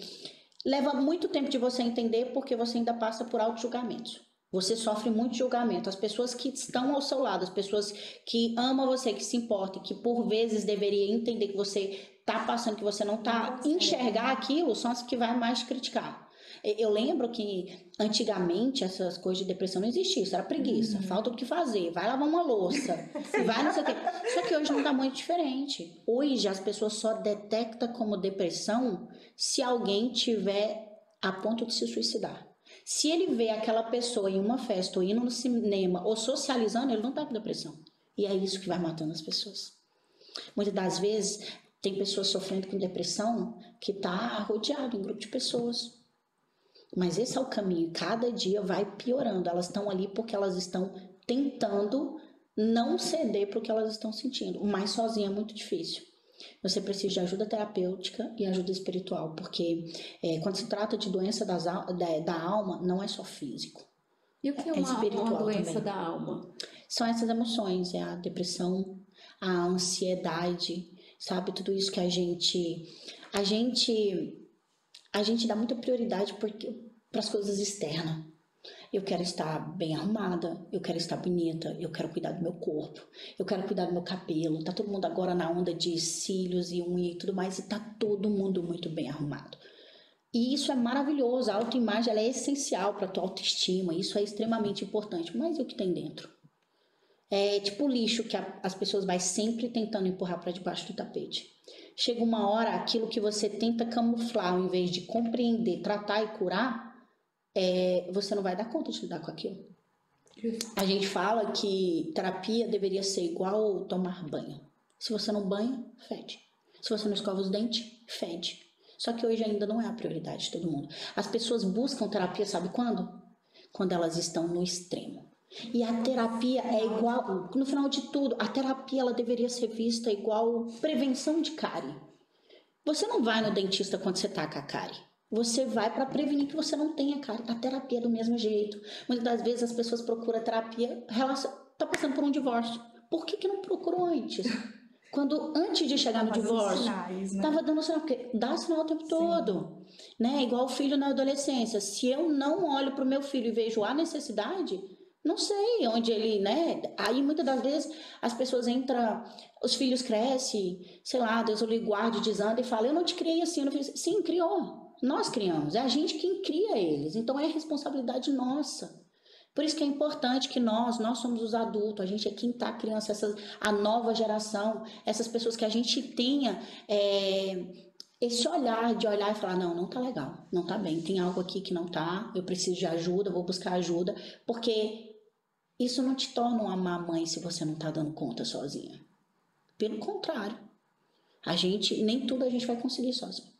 Speaker 2: leva muito tempo de você entender, porque você ainda passa por auto-julgamentos. Você sofre muito julgamento. As pessoas que estão ao seu lado, as pessoas que amam você, que se importam, que por vezes deveria entender que você está passando, que você não está enxergar aquilo, são as que vai mais te criticar. Eu lembro que antigamente essas coisas de depressão não existiam, isso era preguiça, falta do que fazer, vai lavar uma louça, vai não sei o quê. Só que hoje não tá muito diferente. Hoje as pessoas só detectam como depressão se alguém tiver a ponto de se suicidar. Se ele vê aquela pessoa em uma festa, ou indo no cinema, ou socializando, ele não tá com depressão. E é isso que vai matando as pessoas. Muitas das vezes tem pessoas sofrendo com depressão que tá rodeado em um grupo de pessoas. Mas esse é o caminho, cada dia vai piorando. Elas estão ali porque elas estão tentando não ceder para o que elas estão sentindo. Mas sozinha é muito difícil. Você precisa de ajuda terapêutica e ajuda espiritual, porque quando se trata de doença da alma, não é só físico.
Speaker 3: E o que é uma doença da alma?
Speaker 2: São essas emoções, a depressão, a ansiedade, sabe? Tudo isso que a gente... A gente dá muita prioridade para as coisas externas. Eu quero estar bem arrumada, eu quero estar bonita, eu quero cuidar do meu corpo, eu quero cuidar do meu cabelo. Tá todo mundo agora na onda de cílios e unha e tudo mais, e tá todo mundo muito bem arrumado. E isso é maravilhoso, a autoimagem ela é essencial para a tua autoestima, isso é extremamente importante. Mas e o que tem dentro? É tipo o lixo que as pessoas vai sempre tentando empurrar para debaixo do tapete. Chega uma hora, aquilo que você tenta camuflar, ao invés de compreender, tratar e curar, você não vai dar conta de lidar com aquilo. A gente fala que terapia deveria ser igual tomar banho. Se você não banha, fede. Se você não escova os dentes, fede. Só que hoje ainda não é a prioridade de todo mundo. As pessoas buscam terapia, sabe quando? Quando elas estão no extremo. E a terapia é igual, no final de tudo, a terapia ela deveria ser vista igual prevenção de cárie. Você não vai no dentista quando você tá com a cárie. Você vai para prevenir que você não tenha cárie. A terapia é do mesmo jeito. Muitas das vezes as pessoas procuram terapia, tá passando por um divórcio. Por que não procurou antes? Quando antes de chegar no divórcio, tava dando sinal, porque dá sinal o tempo todo, né? Igual o filho na adolescência. Se eu não olho pro meu filho e vejo a necessidade, não sei onde ele, né? Aí muitas das vezes as pessoas entram, os filhos crescem, sei lá, Deus o lhe guarde, desanda e fala, eu não te criei assim, eu não fiz assim. Sim, criou. Nós criamos, é a gente quem cria eles, então é responsabilidade nossa. Por isso que é importante que nós somos os adultos, a gente é quem está criando a nova geração, essas pessoas que a gente tenha esse olhar de olhar e falar, não tá legal, não tá bem, tem algo aqui que não tá, eu preciso de ajuda, vou buscar ajuda, porque isso não te torna uma má mãe se você não tá dando conta sozinha. Pelo contrário, nem tudo a gente vai conseguir sozinho.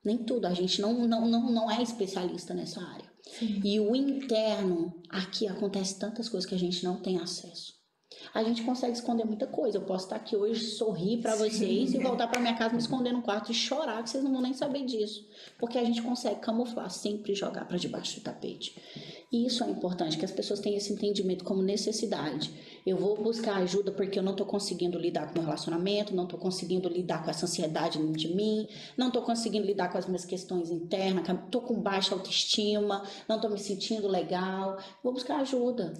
Speaker 2: Nem tudo, a gente não é especialista nessa área. Sim. E o interno, aqui acontece tantas coisas que a gente não tem acesso. A gente consegue esconder muita coisa. Eu posso estar aqui hoje, sorrir para vocês e voltar para minha casa, me esconder no quarto e chorar, que vocês não vão nem saber disso. Porque a gente consegue camuflar, sempre jogar para debaixo do tapete. E isso é importante, que as pessoas tenham esse entendimento como necessidade. Eu vou buscar ajuda porque eu não estou conseguindo lidar com o meu relacionamento, não estou conseguindo lidar com essa ansiedade de mim, não estou conseguindo lidar com as minhas questões internas, estou com baixa autoestima, não estou me sentindo legal. Vou buscar ajuda.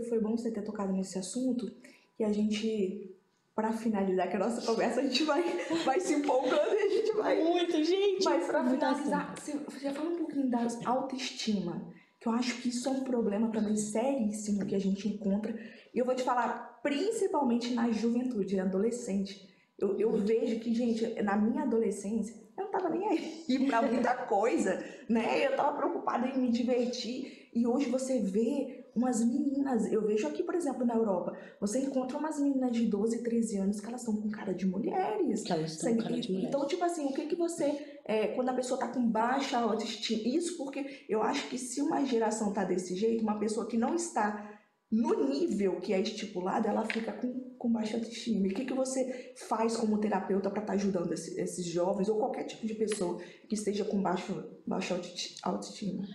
Speaker 1: Foi bom você ter tocado nesse assunto e a gente, para finalizar que a nossa conversa, a gente vai se empolgando e a gente vai...
Speaker 2: Muito, gente!
Speaker 1: Mas para finalizar, você já fala um pouquinho da autoestima, que eu acho que isso é um problema também seríssimo que a gente encontra. E eu vou te falar, principalmente na juventude, na adolescente. Eu vejo que, gente, na minha adolescência, eu não tava nem aí pra muita coisa, né? Eu tava preocupada em me divertir. E hoje você vê umas meninas, eu vejo aqui, por exemplo, na Europa, você encontra umas meninas de 12, 13 anos que elas estão com cara de mulheres.
Speaker 2: Que elas estão com cara de mulheres.
Speaker 1: Então, tipo assim, o que você... quando a pessoa tá com baixa autoestima... Isso porque eu acho que se uma geração tá desse jeito, uma pessoa que não está no nível que é estipulado, ela fica com baixa autoestima. E o que você faz como terapeuta para estar ajudando esses jovens ou qualquer tipo de pessoa que esteja com baixa autoestima?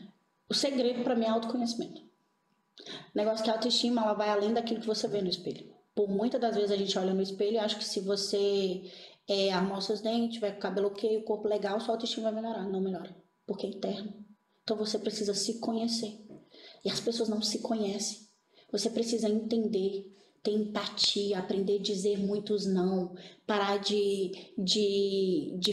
Speaker 2: O segredo para mim é autoconhecimento. O negócio que a autoestima ela vai além daquilo que você vê no espelho. Por muitas das vezes a gente olha no espelho e acha que se você arrumar os seus dentes, tiver com o cabelo ok, o corpo legal, sua autoestima vai melhorar. Não melhora, porque é interno. Então você precisa se conhecer. E as pessoas não se conhecem. Você precisa entender, ter empatia, aprender a dizer muitos não, parar de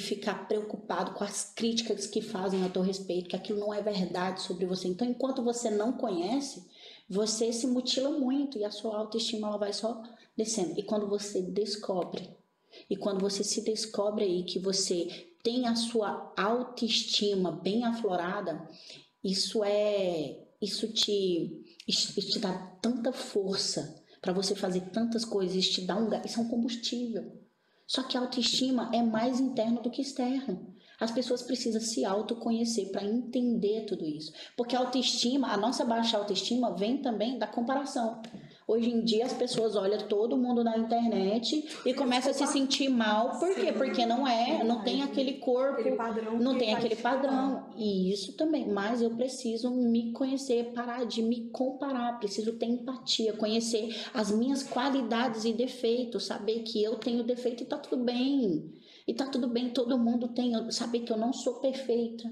Speaker 2: ficar preocupado com as críticas que fazem a teu respeito, que aquilo não é verdade sobre você. Então, enquanto você não conhece, você se mutila muito e a sua autoestima ela vai só descendo. E quando você descobre, e quando você se descobre aí que você tem a sua autoestima bem aflorada, isso te dá tanta força para você fazer tantas coisas, isso te dá isso é um combustível. Só que a autoestima é mais interno do que externo. As pessoas precisam se autoconhecer para entender tudo isso. Porque a nossa baixa autoestima vem também da comparação. Hoje em dia as pessoas olham todo mundo na internet e começam a se sentir mal. Por quê? Porque não tem aquele corpo, não tem aquele padrão. E isso também. Mas eu preciso me conhecer, parar de me comparar. Preciso ter empatia, conhecer as minhas qualidades e defeitos. Saber que eu tenho defeito e tá tudo bem. E tá tudo bem, todo mundo tem, saber que eu não sou perfeita.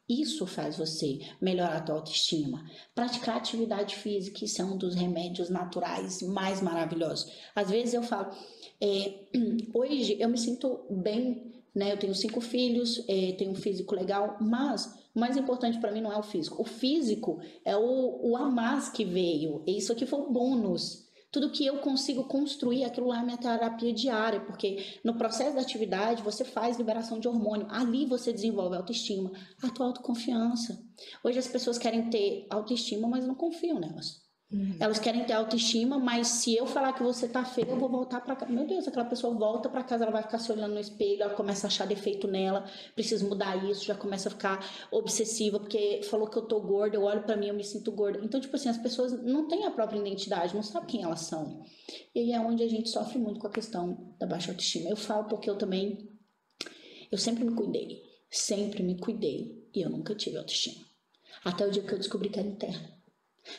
Speaker 2: Isso faz você melhorar a tua autoestima. Praticar atividade física, isso é um dos remédios naturais mais maravilhosos. Às vezes eu falo, hoje eu me sinto bem, né? Eu tenho 5 filhos, tenho um físico legal, mas o mais importante para mim não é o físico. O físico é o a mais que veio. Isso aqui foi um bônus. Tudo que eu consigo construir, aquilo lá é minha terapia diária, porque no processo da atividade você faz liberação de hormônio, ali você desenvolve a autoestima, a tua autoconfiança. Hoje as pessoas querem ter autoestima, mas não confiam nelas. Elas querem ter autoestima, mas se eu falar que você tá feia, eu vou voltar pra casa. Meu Deus, aquela pessoa volta pra casa, ela vai ficar se olhando no espelho, ela começa a achar defeito nela, preciso mudar isso, já começa a ficar obsessiva, porque falou que eu tô gorda, eu olho pra mim, eu me sinto gorda. Então, tipo assim, as pessoas não têm a própria identidade, não sabem quem elas são. E aí é onde a gente sofre muito com a questão da baixa autoestima. Eu falo porque eu sempre me cuidei, e eu nunca tive autoestima. Até o dia que eu descobri que era interna.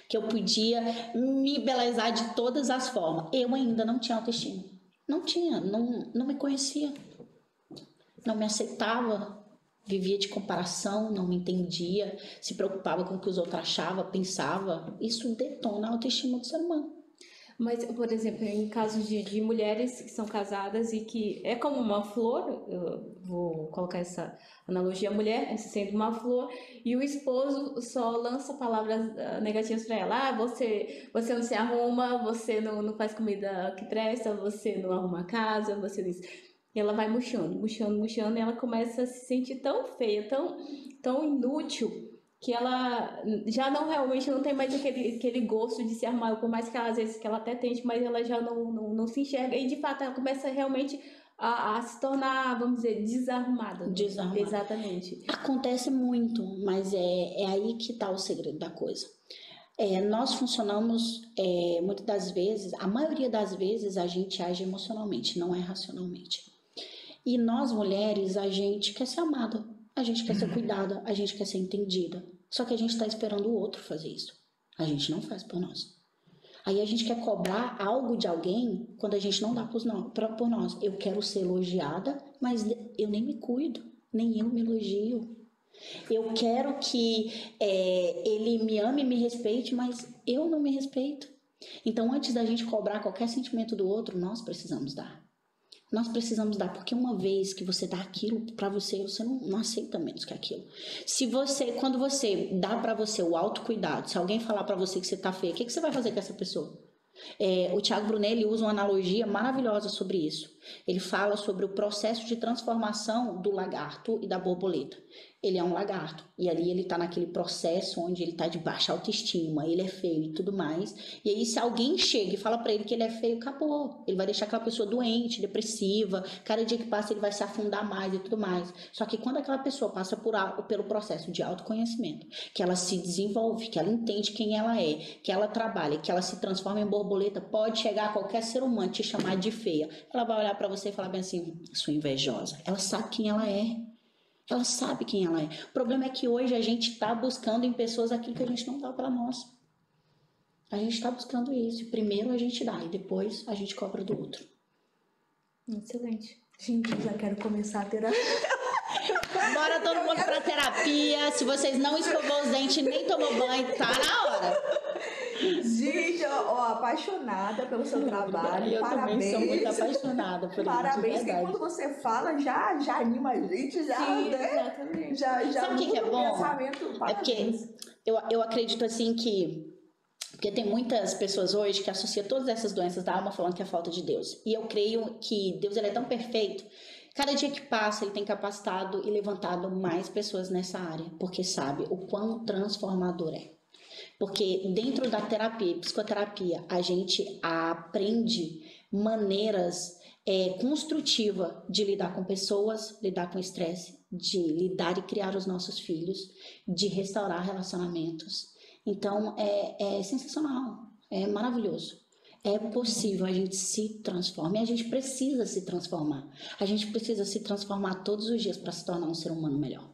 Speaker 2: Que eu podia me belezar de todas as formas. Eu ainda não tinha autoestima. Não tinha, não me conhecia. Não me aceitava. Vivia de comparação, não me entendia. Se preocupava com o que os outros achavam, pensava. Isso detona a autoestima do ser humano.
Speaker 3: Mas, por exemplo, em casos de mulheres que são casadas e que é como uma flor, eu vou colocar essa analogia, a mulher sendo uma flor e o esposo só lança palavras negativas para ela. Você não se arruma, você não faz comida que presta, você não arruma a casa, você diz... E ela vai murchando, e ela começa a se sentir tão feia, tão inútil, que ela já realmente não tem mais aquele gosto de se arrumar, por mais que ela, às vezes que ela até tente, mas ela já não se enxerga, e de fato ela começa realmente a se tornar, vamos dizer, desarrumada.
Speaker 2: Desarrumada.
Speaker 3: Exatamente.
Speaker 2: Acontece muito, mas é aí que está o segredo da coisa. Nós funcionamos, muitas das vezes, a maioria das vezes a gente age emocionalmente, não é racionalmente. E nós mulheres, a gente quer ser amada, a gente quer ser cuidada, a gente quer ser entendida. Só que a gente está esperando o outro fazer isso. A gente não faz por nós. Aí a gente quer cobrar algo de alguém quando a gente não dá por nós. Eu quero ser elogiada, mas eu nem me cuido, nem eu me elogio. Eu quero que ele me ame e me respeite, mas eu não me respeito. Então, antes da gente cobrar qualquer sentimento do outro, nós precisamos dar. Nós precisamos dar, porque uma vez que você dá aquilo para você, você não aceita menos que aquilo. Quando você dá para você o autocuidado, se alguém falar para você que você tá feia, o que você vai fazer com essa pessoa? O Thiago Brunelli usa uma analogia maravilhosa sobre isso. Ele fala sobre o processo de transformação do lagarto e da borboleta. Ele é um lagarto e ali ele está naquele processo onde ele está de baixa autoestima, ele é feio e tudo mais. E aí se alguém chega e fala para ele que ele é feio, acabou. Ele vai deixar aquela pessoa doente, depressiva, cada dia que passa ele vai se afundar mais e tudo mais. Só que quando aquela pessoa passa pelo processo de autoconhecimento, que ela se desenvolve, que ela entende quem ela é, que ela trabalha, que ela se transforma em borboleta, pode chegar qualquer ser humano te chamar de feia. Ela vai olhar para você e falar bem assim, sua invejosa. Ela sabe quem ela é. Ela sabe quem ela é. O problema é que hoje a gente está buscando em pessoas aquilo que a gente não dá para nós. A gente está buscando isso. Primeiro a gente dá e depois a gente cobra do outro.
Speaker 3: Excelente.
Speaker 1: Gente, eu já quero começar a terapia.
Speaker 2: Bora todo mundo pra terapia. Se vocês não escovou os dentes nem tomou banho, tá na hora.
Speaker 1: Gente, apaixonada pelo seu trabalho.
Speaker 2: Eu
Speaker 1: parabéns.
Speaker 2: também sou muito apaixonada por
Speaker 1: Parabéns,
Speaker 2: isso.
Speaker 1: porque quando você fala, já anima a gente, já,
Speaker 3: Sim,
Speaker 1: né?
Speaker 3: exatamente.
Speaker 1: Já
Speaker 2: Sabe o que é bom?
Speaker 1: Pensamento,
Speaker 2: É porque eu acredito assim que... Porque tem muitas pessoas hoje que associam todas essas doenças da alma falando que é falta de Deus. E eu creio que Deus ele é tão perfeito. Cada dia que passa, ele tem capacitado e levantado mais pessoas nessa área. Porque sabe o quão transformador é. Porque dentro da terapia, psicoterapia, a gente aprende maneiras construtivas de lidar com pessoas, lidar com estresse, de lidar e criar os nossos filhos, de restaurar relacionamentos. Então, é sensacional, é maravilhoso. É possível, a gente se transforma e a gente precisa se transformar. A gente precisa se transformar todos os dias para se tornar um ser humano melhor.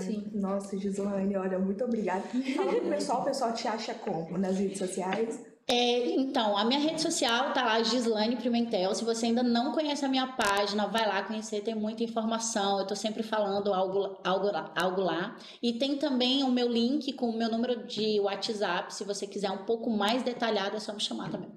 Speaker 1: Sim. Nossa, Gislaine, olha, muito obrigada. Fala pro pessoal, o pessoal te acha como? Nas redes sociais?
Speaker 2: Então, a minha rede social tá lá, Gislaine Pimentel. Se você ainda não conhece a minha página, vai lá conhecer, tem muita informação. Eu tô sempre falando algo lá. E tem também o meu link com o meu número de WhatsApp. Se você quiser um pouco mais detalhado, é só me chamar também.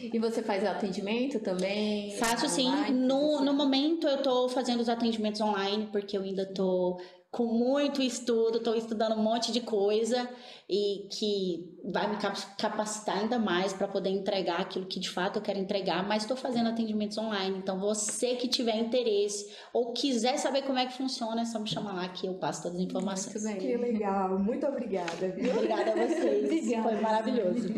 Speaker 3: E você faz atendimento também?
Speaker 2: Faço sim. No momento eu tô fazendo os atendimentos online, porque eu ainda tô com muito estudo, estou estudando um monte de coisa e que vai me capacitar ainda mais para poder entregar aquilo que de fato eu quero entregar, mas estou fazendo atendimentos online, então você que tiver interesse ou quiser saber como é que funciona, é só me chamar lá que eu passo todas as informações.
Speaker 1: Que legal, muito obrigada, viu?
Speaker 2: Obrigada a vocês, foi maravilhoso.